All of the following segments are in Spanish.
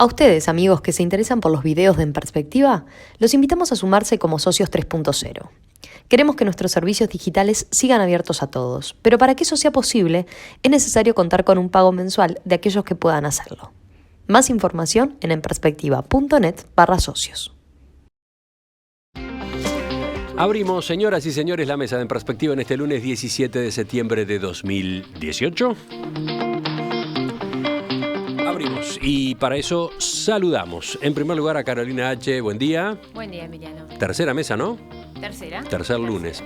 A ustedes, amigos que se interesan por los videos de En Perspectiva, los invitamos a sumarse como socios 3.0. Queremos que nuestros servicios digitales sigan abiertos a todos, pero para que eso sea posible, es necesario contar con un pago mensual de aquellos que puedan hacerlo. Más información en enperspectiva.net/socios. Abrimos, señoras y señores, la mesa de En Perspectiva en este lunes 17 de septiembre de 2018. Abrimos y para eso saludamos. En primer lugar a Carolina H. Buen día. Buen día, Emiliano. Tercera mesa, ¿no? Tercera. Tercer lunes.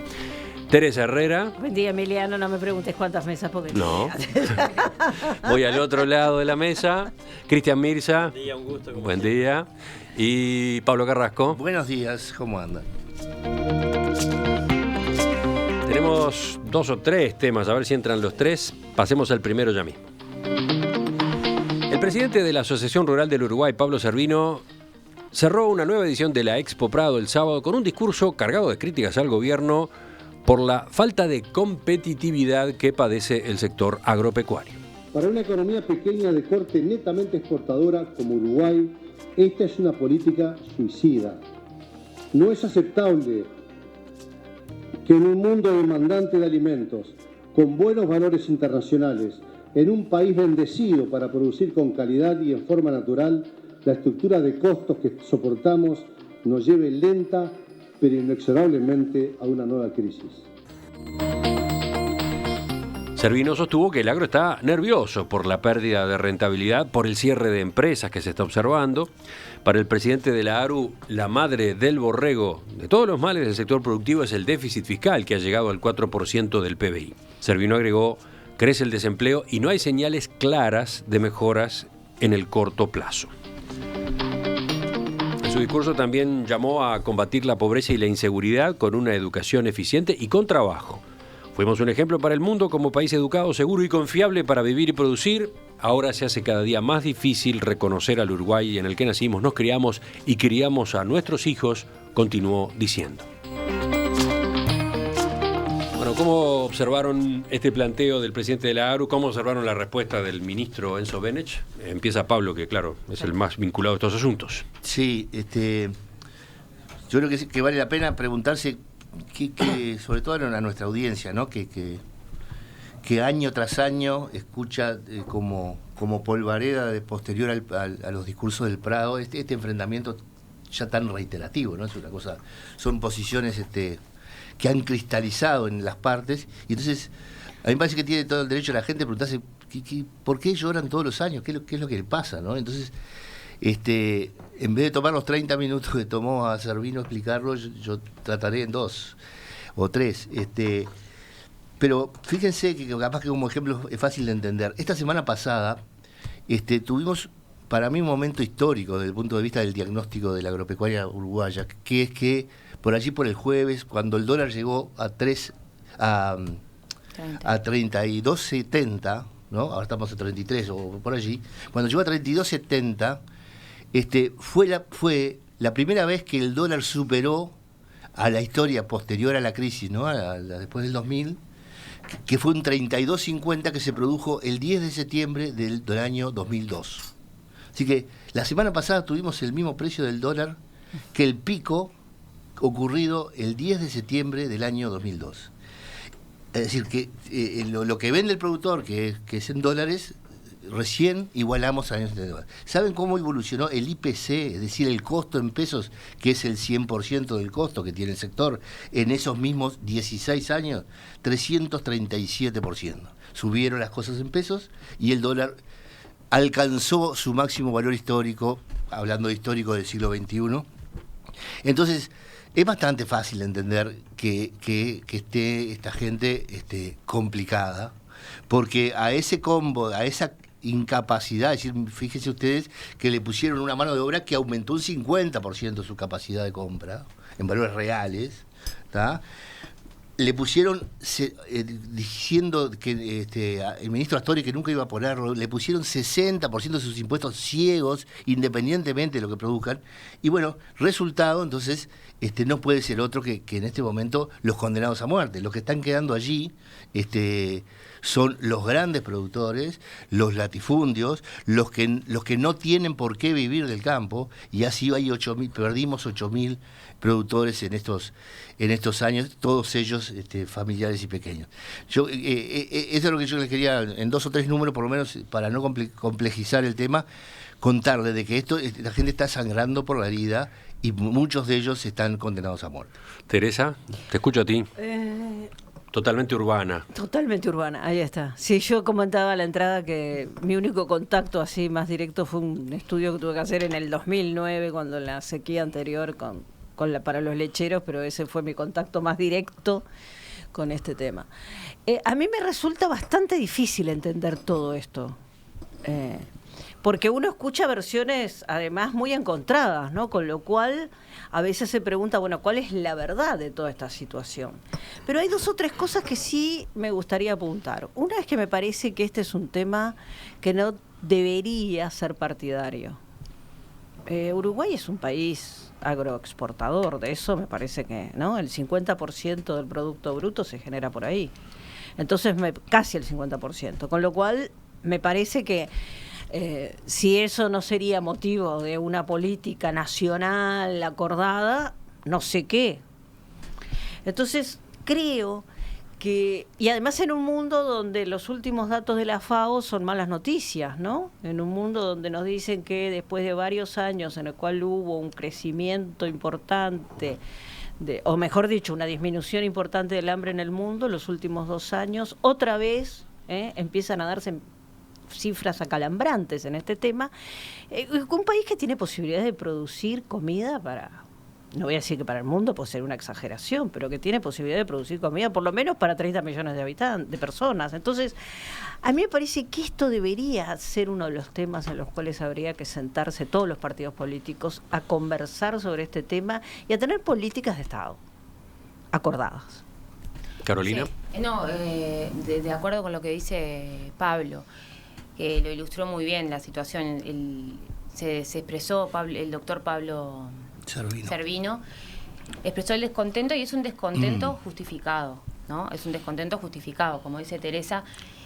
Teresa Herrera. Buen día, Emiliano. No me preguntes cuántas mesas porque No. Voy al otro lado de la mesa. Cristian Mirza. Buen día, un gusto. Buen día. Y Pablo Carrasco. Buenos días, ¿cómo andan? Tenemos 2 o 3 temas, a ver si entran los 3. Pasemos al primero ya mismo. El presidente de la Asociación Rural del Uruguay, Pablo Servino, cerró una nueva edición de la Expo Prado el sábado con un discurso cargado de críticas al gobierno por la falta de competitividad que padece el sector agropecuario. Para una economía pequeña de corte netamente exportadora como Uruguay, esta es una política suicida. No es aceptable que en un mundo demandante de alimentos, con buenos valores internacionales, en un país bendecido para producir con calidad y en forma natural, la estructura de costos que soportamos nos lleve lenta pero inexorablemente a una nueva crisis. Servino sostuvo que el agro está nervioso por la pérdida de rentabilidad, por el cierre de empresas que se está observando. Para el presidente de la ARU, la madre del borrego de todos los males del sector productivo es el déficit fiscal, que ha llegado al 4% del PBI. Servino agregó: crece el desempleo y no hay señales claras de mejoras en el corto plazo. En su discurso también llamó a combatir la pobreza y la inseguridad con una educación eficiente y con trabajo. Fuimos un ejemplo para el mundo como país educado, seguro y confiable para vivir y producir. Ahora se hace cada día más difícil reconocer al Uruguay en el que nacimos, nos criamos y criamos a nuestros hijos, continuó diciendo. Bueno, ¿cómo observaron este planteo del presidente de la ARU? ¿Cómo observaron la respuesta del ministro Enzo Benech? Empieza Pablo, que claro, es el más vinculado a estos asuntos. Sí, yo creo que vale la pena preguntarse, que sobre todo a nuestra audiencia, ¿no? Que año tras año escucha como polvareda de posterior a los discursos del Prado este enfrentamiento ya tan reiterativo, ¿no? Es una cosa, son posiciones que han cristalizado en las partes, y entonces a mí me parece que tiene todo el derecho la gente a preguntarse ¿por qué lloran todos los años? ¿Qué es lo que le pasa? ¿No? Entonces, en vez de tomar los 30 minutos que tomó a Servino explicarlo, yo trataré en 2 o 3. Pero fíjense que capaz que como ejemplo es fácil de entender. Esta semana pasada tuvimos para mí un momento histórico desde el punto de vista del diagnóstico de la agropecuaria uruguaya, que es que por allí por el jueves, cuando el dólar llegó a 32.70, ¿no? Ahora estamos a 33 o por allí. Cuando llegó a 32.70, fue la primera vez que el dólar superó a la historia posterior a la crisis, ¿no? Después del 2000, que fue un 32.50 que se produjo el 10 de septiembre del año 2002. Así que la semana pasada tuvimos el mismo precio del dólar que el pico ocurrido el 10 de septiembre del año 2002. Es decir, que lo que vende el productor, que es en dólares, recién igualamos a este dólar. ¿Saben cómo evolucionó el IPC, es decir, el costo en pesos, que es el 100% del costo que tiene el sector, en esos mismos 16 años? 337%. Subieron las cosas en pesos y el dólar alcanzó su máximo valor histórico, hablando de histórico del siglo XXI. Entonces, es bastante fácil entender que esté esta gente complicada, porque a ese combo, a esa incapacidad, es decir, fíjense ustedes que le pusieron una mano de obra que aumentó un 50% su capacidad de compra, en valores reales, ¿tá? Le pusieron, diciendo que el ministro Astori que nunca iba a ponerlo, le pusieron 60% de sus impuestos ciegos, independientemente de lo que produzcan. Y bueno, resultado, entonces, no puede ser otro que en este momento los condenados a muerte. Los que están quedando allí son los grandes productores, los latifundios, los que no tienen por qué vivir del campo, y así hay perdimos 8.000 productores en estos años, todos ellos familiares y pequeños. Eso es lo que yo les quería, en 2 o 3 números por lo menos, para no complejizar el tema, contarle de que la gente está sangrando por la herida y muchos de ellos están condenados a muerte. Teresa, te escucho a ti. Totalmente urbana. Totalmente urbana, ahí está. Sí, yo comentaba a la entrada que mi único contacto así más directo fue un estudio que tuve que hacer en el 2009, cuando la sequía anterior para los lecheros, pero ese fue mi contacto más directo con este tema. A mí me resulta bastante difícil entender todo esto. Porque uno escucha versiones además muy encontradas, ¿no? Con lo cual a veces se pregunta, bueno, ¿cuál es la verdad de toda esta situación? Pero hay 2 o 3 cosas que sí me gustaría apuntar. Una es que me parece que este es un tema que no debería ser partidario. Uruguay es un país agroexportador, de eso me parece que, ¿no? El 50% del Producto Bruto se genera por ahí. Entonces, casi el 50%. Con lo cual, me parece que si eso no sería motivo de una política nacional acordada, no sé qué. Entonces, creo que, y además en un mundo donde los últimos datos de la FAO son malas noticias, ¿no? En un mundo donde nos dicen que después de varios años en el cual hubo un crecimiento importante, o mejor dicho, una disminución importante del hambre en el mundo, los últimos 2 años, otra vez empiezan a darse cifras acalambrantes en este tema. Un país que tiene posibilidades de producir comida para, no voy a decir que para el mundo, puede ser una exageración, pero que tiene posibilidad de producir comida por lo menos para 30 millones de habitantes, de personas. Entonces, a mí me parece que esto debería ser uno de los temas en los cuales habría que sentarse todos los partidos políticos a conversar sobre este tema y a tener políticas de Estado acordadas. Carolina. Sí. No, de acuerdo con lo que dice Pablo, que lo ilustró muy bien la situación. Se expresó el doctor Pablo Servino, expresó el descontento, y es un descontento justificado, ¿no? Es un descontento justificado. Como dice Teresa,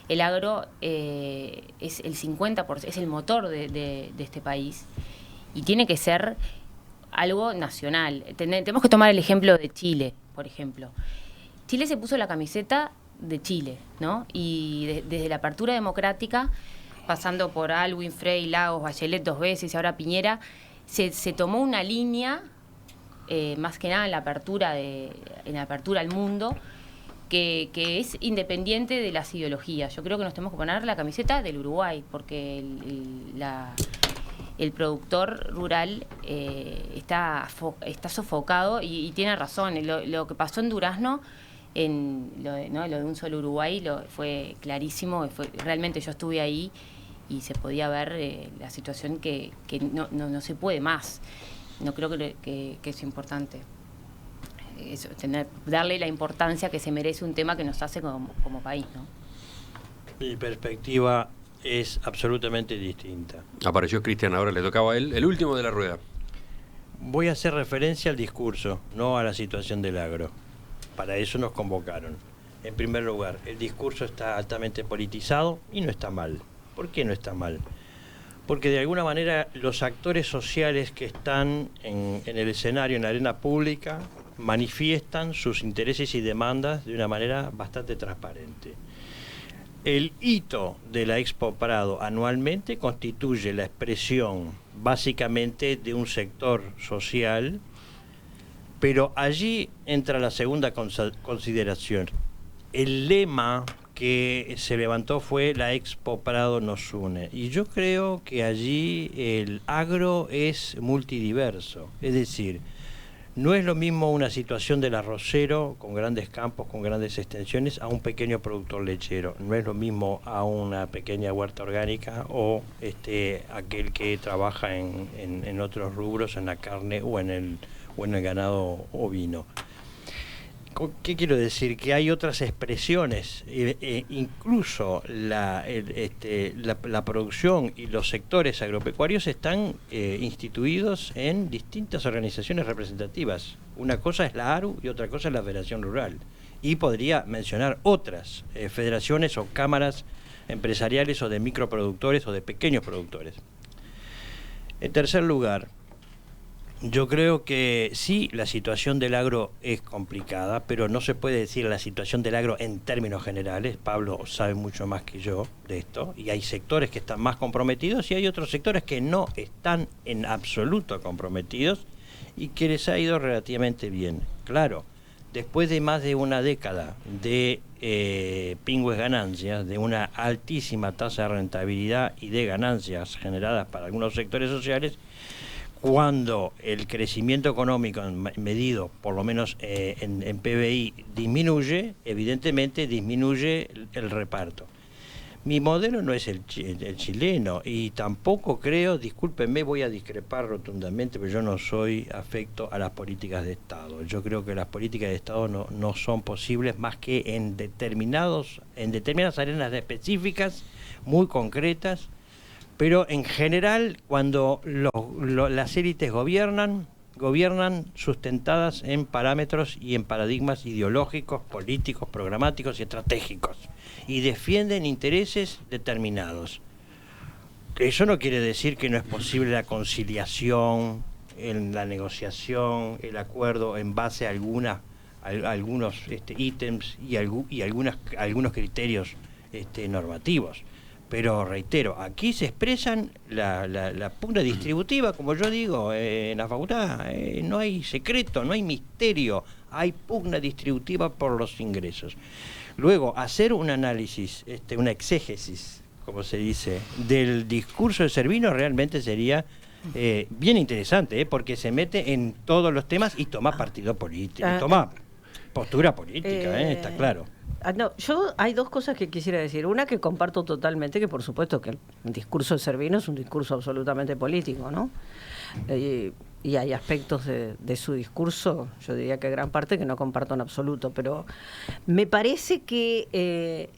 el agro es el 50%, es el motor de este país, y tiene que ser algo nacional. Tenemos que tomar el ejemplo de Chile, por ejemplo. Chile se puso la camiseta de Chile, ¿no? Y desde la apertura democrática, pasando por Alwin, Frei, Lagos, Bachelet 2 veces y ahora Piñera, se tomó una línea, más que nada en la apertura al mundo, que es independiente de las ideologías. Yo creo que nos tenemos que poner la camiseta del Uruguay, porque el productor rural está sofocado, y tiene razón. Lo que pasó en Durazno, lo de un solo Uruguay, fue clarísimo. Realmente yo estuve ahí y se podía ver la situación que no se puede más. No creo que es importante eso, darle la importancia que se merece un tema que nos hace como país, ¿no? Mi perspectiva es absolutamente distinta. Apareció Cristian, ahora le tocaba a él, el último de la rueda. Voy a hacer referencia al discurso, no a la situación del agro. Para eso nos convocaron. En primer lugar, el discurso está altamente politizado y no está mal. ¿Por qué no está mal? Porque de alguna manera los actores sociales que están en el escenario, en la arena pública, manifiestan sus intereses y demandas de una manera bastante transparente. El hito de la Expo Prado anualmente constituye la expresión básicamente de un sector social, pero allí entra la segunda consideración. El lema que se levantó fue la Expo Prado nos une, y yo creo que allí el agro es multidiverso, es decir, no es lo mismo una situación del arrocero con grandes campos, con grandes extensiones, a un pequeño productor lechero. No es lo mismo a una pequeña huerta orgánica o aquel que trabaja en otros rubros, en la carne o en el ganado ovino. ¿Qué quiero decir? Que hay otras expresiones, incluso la producción y los sectores agropecuarios están instituidos en distintas organizaciones representativas. Una cosa es la ARU y otra cosa es la Federación Rural. Y podría mencionar otras federaciones o cámaras empresariales o de microproductores o de pequeños productores. En tercer lugar, yo creo que sí, la situación del agro es complicada, pero no se puede decir la situación del agro en términos generales. Pablo sabe mucho más que yo de esto, y hay sectores que están más comprometidos y hay otros sectores que no están en absoluto comprometidos y que les ha ido relativamente bien. Claro, después de más de una década de pingües ganancias, de una altísima tasa de rentabilidad y de ganancias generadas para algunos sectores sociales, cuando el crecimiento económico medido, por lo menos en PBI, disminuye, evidentemente disminuye el reparto. Mi modelo no es el chileno y tampoco creo, discúlpenme, voy a discrepar rotundamente, pero yo no soy afecto a las políticas de Estado. Yo creo que las políticas de Estado no son posibles más que en determinadas arenas específicas, muy concretas. Pero en general, cuando las élites gobiernan sustentadas en parámetros y en paradigmas ideológicos, políticos, programáticos y estratégicos, y defienden intereses determinados. Eso no quiere decir que no es posible la conciliación, la negociación, el acuerdo en base a algunos ítems y algunos criterios normativos. Pero reitero, aquí se expresan la pugna distributiva, como yo digo en la facultad, no hay secreto, no hay misterio, hay pugna distributiva por los ingresos. Luego, hacer un análisis, una exégesis, como se dice, del discurso de Cervino realmente sería bien interesante, porque se mete en todos los temas y toma partido político, toma postura política, está claro. No, hay dos cosas que quisiera decir. Una que comparto totalmente, que por supuesto que el discurso de Cervino es un discurso absolutamente político, ¿no? Y hay aspectos de su discurso, yo diría que gran parte que no comparto en absoluto, pero me parece que,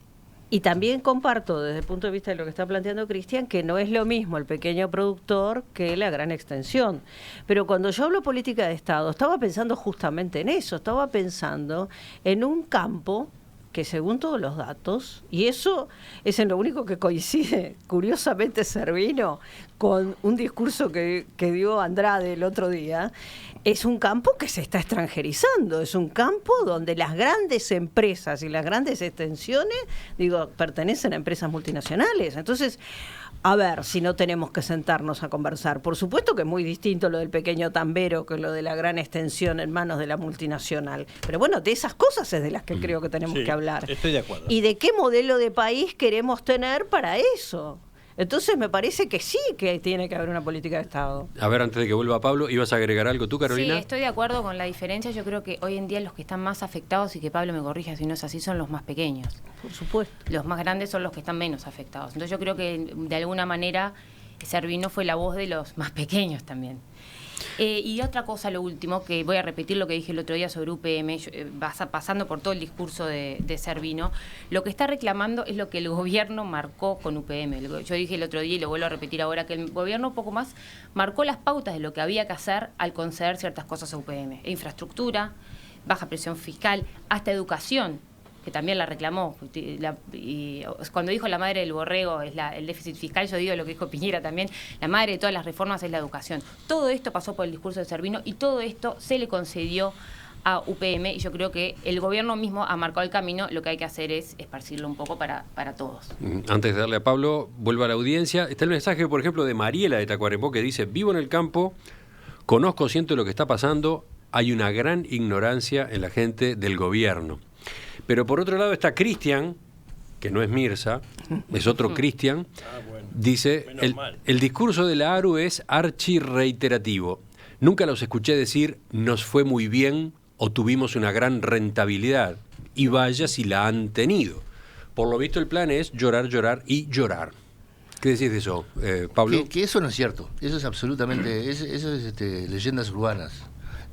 y también comparto desde el punto de vista de lo que está planteando Cristian, que no es lo mismo el pequeño productor que la gran extensión. Pero cuando yo hablo política de Estado, estaba pensando justamente en eso, estaba pensando en un campo que según todos los datos, y eso es en lo único que coincide, curiosamente, Cervino, con un discurso que dio Andrade el otro día, es un campo que se está extranjerizando, es un campo donde las grandes empresas y las grandes extensiones, pertenecen a empresas multinacionales. Entonces, a ver si no tenemos que sentarnos a conversar. Por supuesto que es muy distinto lo del pequeño tambero que lo de la gran extensión en manos de la multinacional. Pero bueno, de esas cosas es de las que creo que tenemos que hablar. Estoy de acuerdo. ¿Y de qué modelo de país queremos tener para eso? Entonces me parece que sí que tiene que haber una política de Estado. A ver, antes de que vuelva Pablo, ¿ibas a agregar algo tú, Carolina? Sí, estoy de acuerdo con la diferencia. Yo creo que hoy en día los que están más afectados, y que Pablo me corrija si no es así, son los más pequeños. Por supuesto. Los más grandes son los que están menos afectados. Entonces yo creo que de alguna manera Cervino fue la voz de los más pequeños también. Y otra cosa, lo último, que voy a repetir lo que dije el otro día sobre UPM, pasando por todo el discurso de Cervino, lo que está reclamando es lo que el gobierno marcó con UPM. Yo dije el otro día y lo vuelvo a repetir ahora, que el gobierno un poco más marcó las pautas de lo que había que hacer al conceder ciertas cosas a UPM. Infraestructura, baja presión fiscal, hasta educación, que también la reclamó. Y cuando dijo la madre del borrego es el déficit fiscal, yo digo lo que dijo Piñera también, la madre de todas las reformas es la educación. Todo esto pasó por el discurso de Cervino y todo esto se le concedió a UPM, y yo creo que el gobierno mismo ha marcado el camino. Lo que hay que hacer es esparcirlo un poco para todos. Antes de darle a Pablo, vuelvo a la audiencia. Está el mensaje, por ejemplo, de Mariela de Tacuarembó, que dice: vivo en el campo, conozco, siento lo que está pasando, hay una gran ignorancia en la gente del gobierno. Pero por otro lado está Cristian, que no es Mirza, es otro Cristian, dice: el discurso de la ARU es archirreiterativo. Nunca los escuché decir nos fue muy bien o tuvimos una gran rentabilidad, y vaya si la han tenido. Por lo visto el plan es llorar, llorar y llorar. ¿Qué decís de eso, Pablo? Que eso no es cierto, eso es absolutamente, eso es leyendas urbanas.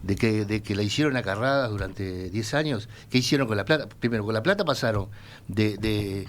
De que la hicieron acarrada durante 10 años. ¿Qué hicieron con la plata? Primero, con la plata pasaron de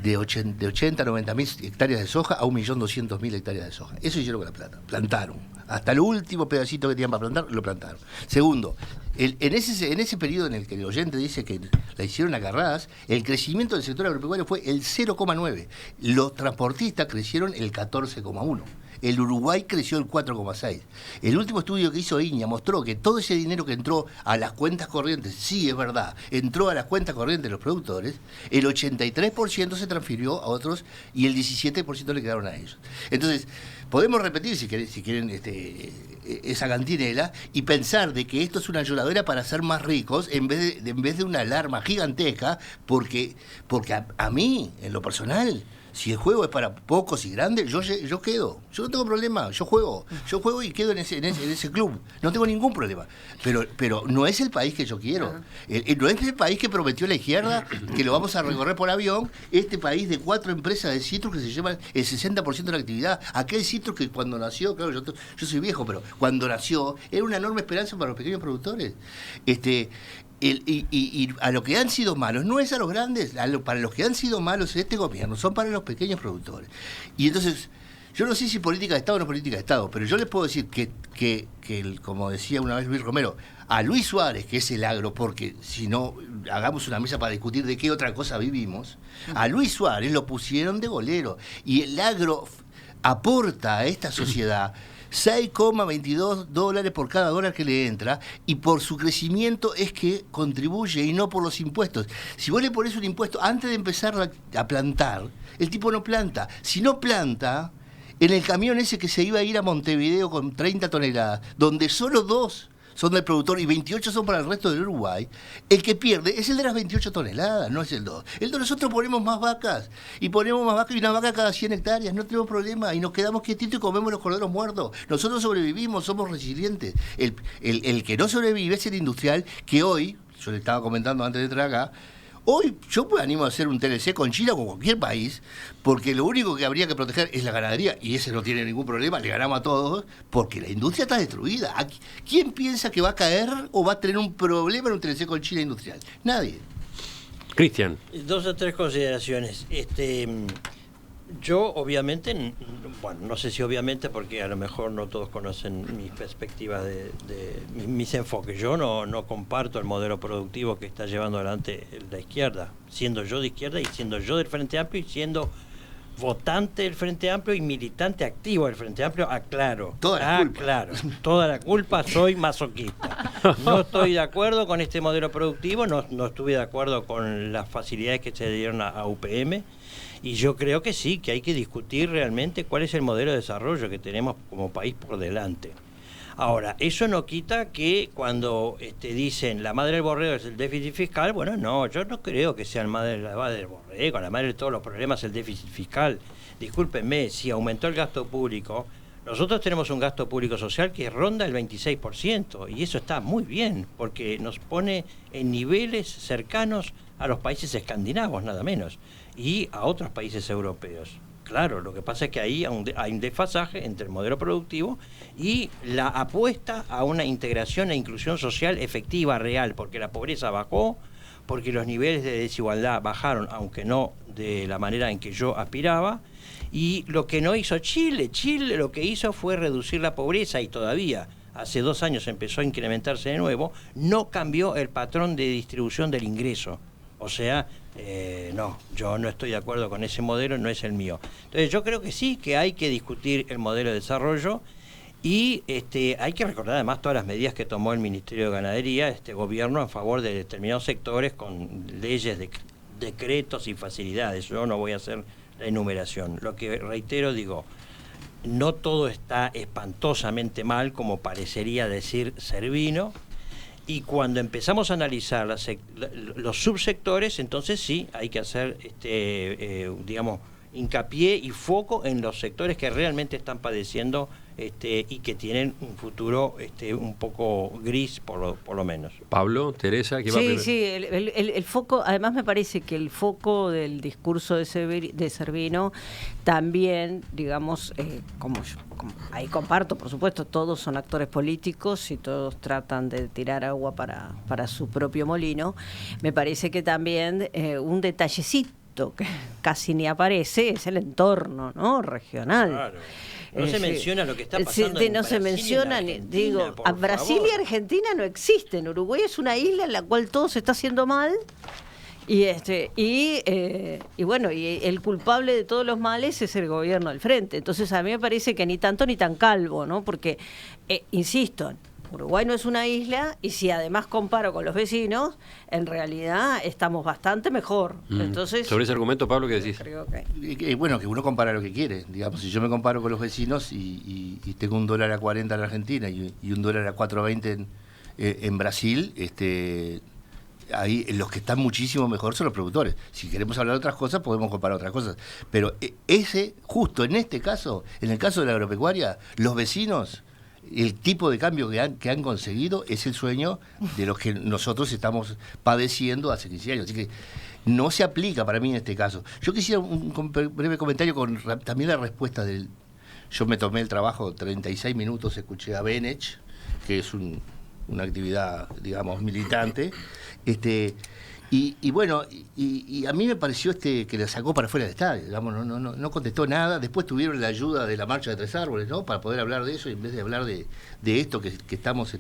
de 80 90 mil hectáreas de soja a 1.200.000 hectáreas de soja. Eso hicieron con la plata. Plantaron. Hasta el último pedacito que tenían para plantar, lo plantaron. Segundo, en ese periodo en el que el oyente dice que la hicieron agarradas, el crecimiento del sector agropecuario fue el 0,9. Los transportistas crecieron el 14,1. El Uruguay creció el 4,6. El último estudio que hizo INEA mostró que todo ese dinero que entró a las cuentas corrientes, sí es verdad, entró a las cuentas corrientes de los productores, el 83% se transfirió a otros y el 17% le quedaron a ellos. Entonces, podemos repetir, si quieren esa cantinela, y pensar de que esto es una lloradera para ser más ricos en vez de una alarma gigantesca, porque a mí, en lo personal, si el juego es para pocos y grandes, yo quedo. Yo no tengo problema, yo juego y quedo en ese club. No tengo ningún problema. Pero no es el país que yo quiero. No es el país que prometió la izquierda, que lo vamos a recorrer por avión. Este país de 4 empresas de citrus que se llevan el 60% de la actividad. Aquel citrus que cuando nació, claro, yo soy viejo, pero cuando nació era una enorme esperanza para los pequeños productores. Y a lo que han sido malos, no es a los grandes, para los que han sido malos este gobierno, son para los pequeños productores. Y entonces, yo no sé si política de Estado o no política de Estado, pero yo les puedo decir que como decía una vez Luis Romero, a Luis Suárez, que es el agro, porque si no, hagamos una mesa para discutir de qué otra cosa vivimos, a Luis Suárez lo pusieron de golero, y el agro aporta a esta sociedad $6,22 por cada dólar que le entra, y por su crecimiento es que contribuye y no por los impuestos. Si vos le pones un impuesto antes de empezar a plantar, el tipo no planta. Si no planta, en el camión ese que se iba a ir a Montevideo con 30 toneladas, donde solo 2 son del productor y 28 son para el resto del Uruguay, el que pierde es el de las 28 toneladas, no es el 2. El 2 nosotros ponemos más vacas, y una vaca cada 100 hectáreas, no tenemos problema, y nos quedamos quietitos y comemos los corderos muertos. Nosotros sobrevivimos, somos resilientes. El que no sobrevive es el industrial, que hoy, yo le estaba comentando antes de entrar acá, hoy yo me animo a hacer un TLC con Chile o con cualquier país, porque lo único que habría que proteger es la ganadería, y ese no tiene ningún problema, le ganamos a todos, porque la industria está destruida. ¿Quién piensa que va a caer o va a tener un problema en un TLC con Chile industrial? Nadie. Cristian. 2 o 3 consideraciones. Yo obviamente, bueno, no sé si obviamente, porque a lo mejor no todos conocen mis perspectivas de mis enfoques. Yo no comparto el modelo productivo que está llevando adelante la izquierda, siendo yo de izquierda y siendo yo del Frente Amplio y siendo votante del Frente Amplio y militante activo del Frente Amplio, aclaro. Toda la culpa, soy masoquista. No estoy de acuerdo con este modelo productivo, no estuve de acuerdo con las facilidades que se dieron a UPM. Y yo creo que sí, que hay que discutir realmente cuál es el modelo de desarrollo que tenemos como país por delante. Ahora, eso no quita que cuando dicen la madre del borrego es el déficit fiscal, bueno, no, yo no creo que sea la madre del borrego, la madre de todos los problemas es el déficit fiscal. Discúlpenme, si aumentó el gasto público, nosotros tenemos un gasto público social que ronda el 26%, y eso está muy bien, porque nos pone en niveles cercanos a los países escandinavos, nada menos, y a otros países europeos. Claro, lo que pasa es que ahí hay un desfasaje entre el modelo productivo y la apuesta a una integración e inclusión social efectiva, real, porque la pobreza bajó, porque los niveles de desigualdad bajaron, aunque no de la manera en que yo aspiraba, y lo que no hizo Chile lo que hizo fue reducir la pobreza, y todavía hace 2 años empezó a incrementarse de nuevo, no cambió el patrón de distribución del ingreso. O sea, no, yo no estoy de acuerdo con ese modelo, no es el mío. Entonces yo creo que sí, que hay que discutir el modelo de desarrollo, y hay que recordar además todas las medidas que tomó el Ministerio de Ganadería, este gobierno, en favor de determinados sectores con leyes, decretos y facilidades. Yo no voy a hacer la enumeración. Lo que reitero, digo, no todo está espantosamente mal como parecería decir Cervino. Y cuando empezamos a analizar los subsectores, entonces sí hay que hacer, digamos, hincapié y foco en los sectores que realmente están padeciendo y que tienen un futuro un poco gris, por lo menos. Pablo, Teresa, ¿qué va a pedir? Sí, el foco, además me parece que el foco del discurso de Cervino también, digamos, como ahí comparto, por supuesto, todos son actores políticos y todos tratan de tirar agua para su propio molino. Me parece que también un detallecito aspecto que casi ni aparece es el entorno, ¿no? Regional. Claro. No se menciona lo que está pasando en no se Brasil, menciona, en Argentina, digo, por Brasil favor. y Argentina no existen. Uruguay es una isla en la cual todo se está haciendo mal. Y bueno, y el culpable de todos los males es el gobierno al frente. Entonces a mí me parece que ni tanto ni tan calvo, ¿no? Porque, insisto, Uruguay no es una isla, y si además comparo con los vecinos, en realidad estamos bastante mejor. Entonces, sobre ese argumento, Pablo, ¿qué decís? creo que... Bueno, que uno compara lo que quiere. Digamos, si yo me comparo con los vecinos y tengo $1 a 40 en Argentina y $1 a 4.20 en Brasil, ahí los que están muchísimo mejor son los productores. Si queremos hablar de otras cosas, podemos comparar otras cosas. Pero justo en este caso, en el caso de la agropecuaria, los vecinos, el tipo de cambio que han conseguido es el sueño de los que nosotros estamos padeciendo hace 15 años. Así que no se aplica para mí en este caso. Yo quisiera un breve comentario con también la respuesta del... Yo me tomé el trabajo, 36 minutos, escuché a Benech, que es una actividad, digamos, militante, y bueno, y a mí me pareció que la sacó para fuera del estadio, digamos, no contestó nada. Después tuvieron la ayuda de la marcha de Tres Árboles, ¿no? Para poder hablar de eso, y en vez de hablar de esto que estamos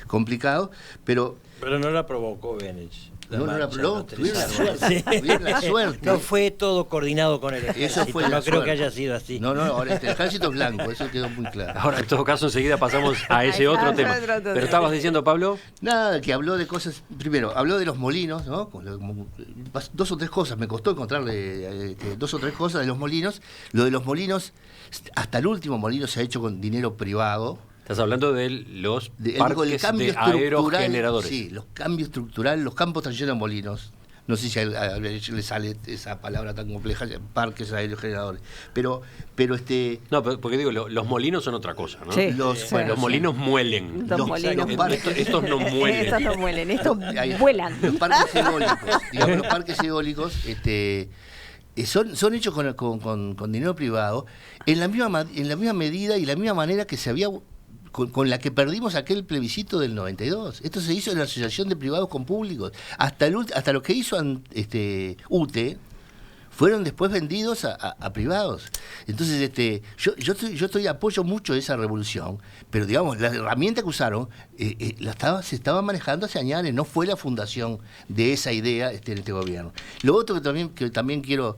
complicados, pero no la provocó Benech. Tuvieron la suerte. No fue todo coordinado con el ejército. Eso fue no creo que haya sido así. No, ahora el ejército es blanco, eso quedó muy claro. Ahora, en todo caso, enseguida pasamos a ese otro tema. Pero estabas diciendo, Pablo... Nada, que habló de cosas... Primero, habló de los molinos, ¿no? 2 o 3 cosas, me costó encontrarle 2 o 3 cosas de los molinos. Lo de los molinos, hasta el último molino se ha hecho con dinero privado. Estás hablando de los El parques cambio de aerogeneradores. Sí, los cambios estructurales, los campos están llenos de molinos. No sé si a le sale esa palabra tan compleja, parques aerogeneradores. Pero No, porque digo, los molinos son otra cosa, ¿no? Sí. Los molinos muelen. Los molinos Estos no muelen. Estos no muelen, estos vuelan. Los parques eólicos, digamos, los parques eólicos, son hechos con dinero privado en la misma medida y la misma manera que se había con la que perdimos aquel plebiscito del 92. Esto se hizo en la asociación de privados con públicos. Hasta lo que hizo UTE fueron después vendidos a privados. Entonces, yo apoyo mucho esa revolución, pero digamos, la herramienta que usaron se estaba manejando hace años, no fue la fundación de esa idea en este gobierno. Lo otro que también quiero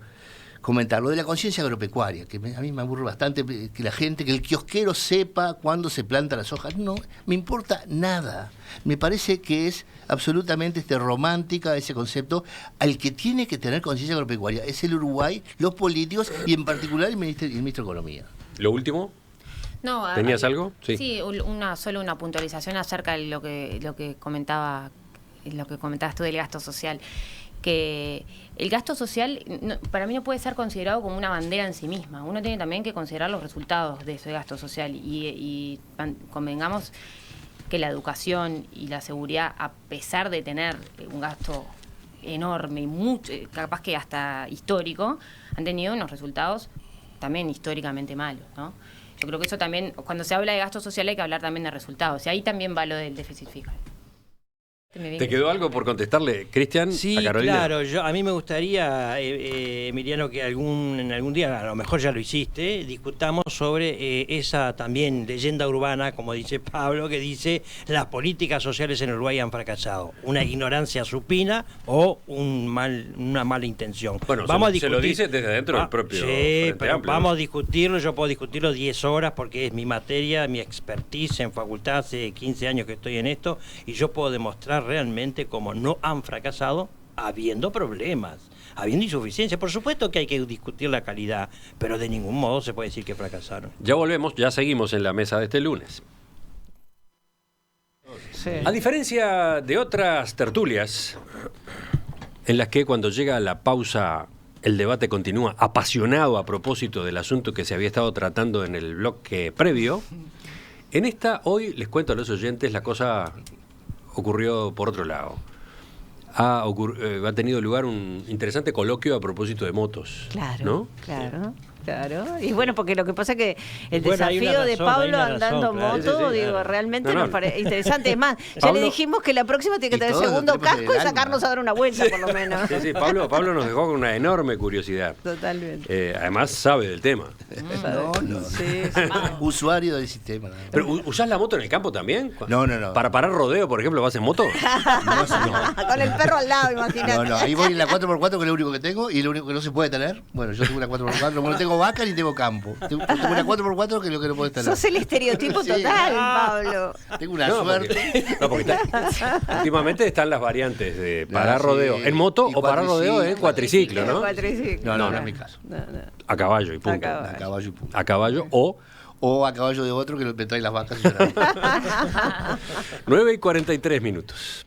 comentar, lo de la conciencia agropecuaria, que a mí me aburre bastante que que el kiosquero sepa cuándo se planta la soja. No me importa nada. Me parece que es absolutamente romántica ese concepto. Al que tiene que tener conciencia agropecuaria es el Uruguay, los políticos y en particular el ministro de Economía. Lo último. No, ¿Tenías algo? Sí, solo una puntualización acerca de lo que comentabas tú del gasto social. Que el gasto social para mí no puede ser considerado como una bandera en sí misma. Uno tiene también que considerar los resultados de ese gasto social y convengamos que la educación y la seguridad, a pesar de tener un gasto enorme y mucho, capaz que hasta histórico, han tenido unos resultados también históricamente malos, ¿no? Yo creo que eso también, cuando se habla de gasto social hay que hablar también de resultados, y ahí también va lo del déficit fiscal. ¿Te quedó algo por contestarle, Cristian, sí, a Carolina? Claro, a mí me gustaría, Emiliano, que en algún día, a lo mejor ya lo hiciste, discutamos sobre esa también leyenda urbana, como dice Pablo, que dice las políticas sociales en Uruguay han fracasado. Una ignorancia supina o una mala intención. Bueno, vamos a se lo dice desde dentro del propio Frente pero Amplio, vamos ¿no? a discutirlo, yo puedo discutirlo 10 horas porque es mi materia, mi expertise en facultad, hace 15 años que estoy en esto, y yo puedo demostrar realmente cómo no han fracasado habiendo problemas, habiendo insuficiencia. Por supuesto que hay que discutir la calidad, pero de ningún modo se puede decir que fracasaron. Ya volvemos, ya seguimos en la mesa de este lunes. Sí. A diferencia de otras tertulias, en las que cuando llega la pausa el debate continúa apasionado a propósito del asunto que se había estado tratando en el bloque previo, en esta hoy les cuento a los oyentes la cosa ocurrió por otro lado. Ha tenido lugar un interesante coloquio a propósito de motos. Claro, ¿no? claro. Claro, y bueno, porque lo que pasa es que el Bueno, hay una desafío de razón, Pablo hay una andando razón, claro. moto, Sí, sí, digo, claro. realmente No, nos parece interesante. Es más, ya Pablo- le dijimos que la próxima tiene que Y tener todos lo segundo tenemos en casco el y alma. sacarnos a dar una vuelta, por lo menos. Sí, sí, Pablo nos dejó con una enorme curiosidad. Totalmente. Además sabe del tema. No. Sí, sí. Usuario del sistema. nada más. Pero ¿usás la moto en el campo también? No. ¿Para parar rodeo, por ejemplo, vas en moto? Con el perro al lado, imagínate. No, ahí voy en la 4x4, que es lo único que tengo, y lo único que no se puede tener. Bueno, yo tengo una 4x4, no tengo vaca ni tengo campo. Tengo una 4x4 que es lo que no puedes tener. Sos el estereotipo Sí. total, Pablo. Tengo una No, suerte. porque últimamente están las variantes de No, parar sí. rodeo en moto Y o parar rodeo en cuatriciclo, ¿no? Cuatriciclo. No es mi caso. A caballo y punto. A caballo y punto. A caballo O a caballo de otro que me trae las vacas y yo la- 9:43 minutos.